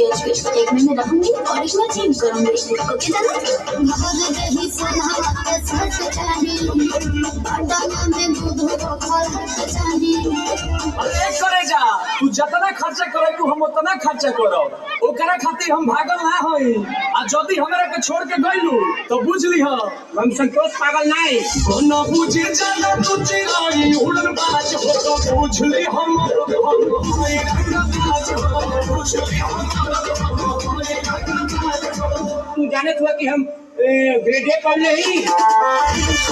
एक महीने रहूंगी और एक बार चेंज करूंगी। ओके दादा? अरे करे जा तू जितना खर्चा करे तू हम उतना खर्चा करो ओकरा खातिर हम भागल ना होई आ जदी हमरा के छोड़ के गइलू तो बुझ लीह हम संतोष पागल नहीं न बुझे जाना तू चिराई उड़न बाज हो तो बुझ ली हम तू जाने हुआ कि हम ग्रेजुएट कर ले ही